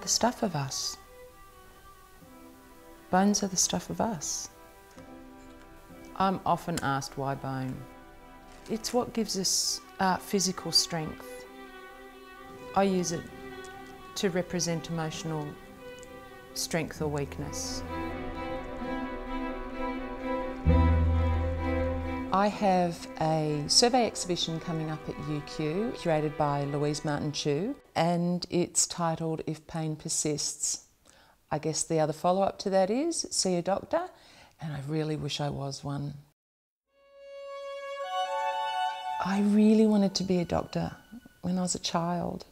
the stuff of us. Bones are the stuff of us. I'm often asked why bone. It's what gives us physical strength. I use it to represent emotional strength or weakness. I have a survey exhibition coming up at UQ, curated by Louise Martin-Chu, and it's titled If Pain Persists. I guess the other follow-up to that is see a doctor, and I really wish I was one. I really wanted to be a doctor when I was a child.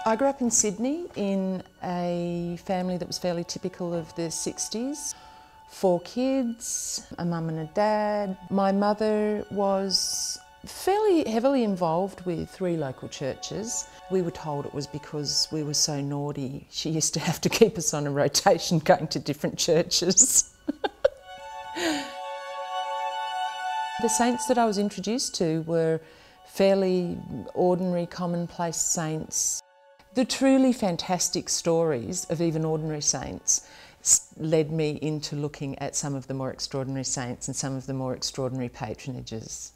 I grew up in Sydney in a family that was fairly typical of the 60s. 4 kids, a mum and a dad. My mother was fairly heavily involved with 3 local churches. We were told it was because we were so naughty. She used to have to keep us on a rotation going to different churches. The saints that I was introduced to were fairly ordinary, commonplace saints. The truly fantastic stories of even ordinary saints led me into looking at some of the more extraordinary saints and some of the more extraordinary patronages.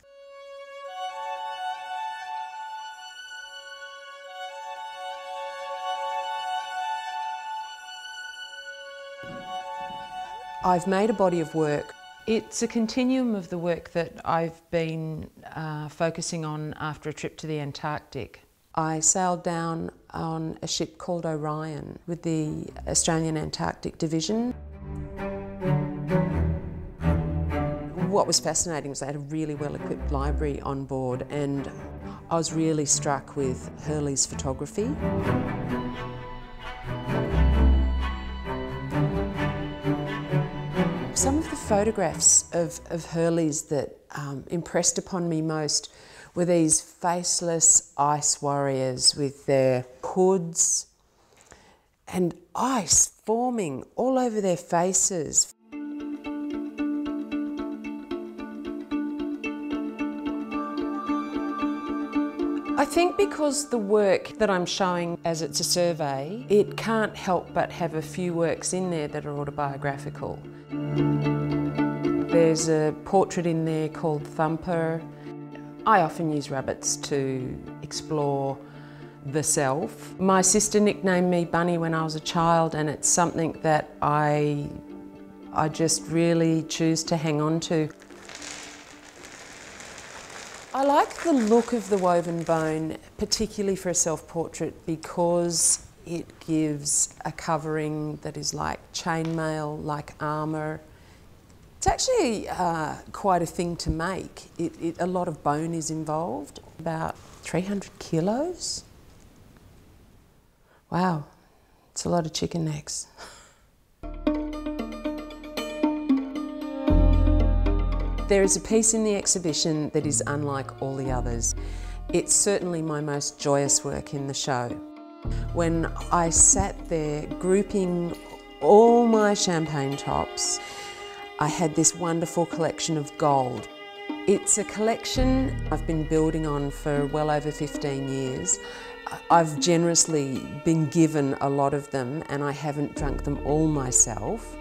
I've made a body of work. It's a continuum of the work that I've been focusing on after a trip to the Antarctic. I sailed down on a ship called Orion with the Australian Antarctic Division. What was fascinating was they had a really well-equipped library on board, and I was really struck with Hurley's photography. Some of the photographs of Hurley's that impressed upon me most were these faceless ice warriors with their hoods and ice forming all over their faces. I think because the work that I'm showing, as it's a survey, it can't help but have a few works in there that are autobiographical. There's a portrait in there called Thumper. I often use rabbits to explore the self. My sister nicknamed me Bunny when I was a child, and it's something that I just really choose to hang on to. I like the look of the woven bone, particularly for a self-portrait, because it gives a covering that is like chainmail, like armour. It's actually quite a thing to make. A lot of bone is involved, about 300 kilos. Wow, it's a lot of chicken necks. There is a piece in the exhibition that is unlike all the others. It's certainly my most joyous work in the show. When I sat there grouping all my champagne tops, I had this wonderful collection of gold. It's a collection I've been building on for well over 15 years. I've generously been given a lot of them, and I haven't drunk them all myself.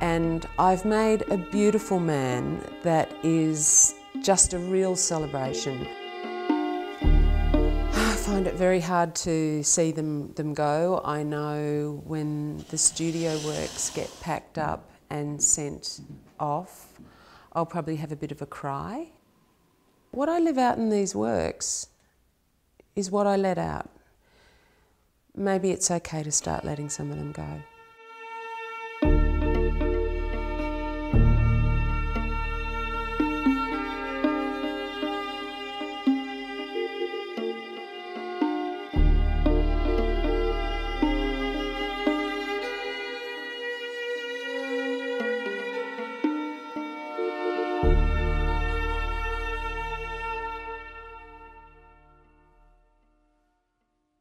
And I've made a beautiful man that is just a real celebration. I find it very hard to see them go. I know when the studio works get packed up and sent off, I'll probably have a bit of a cry. What I live out in these works is what I let out. Maybe it's okay to start letting some of them go.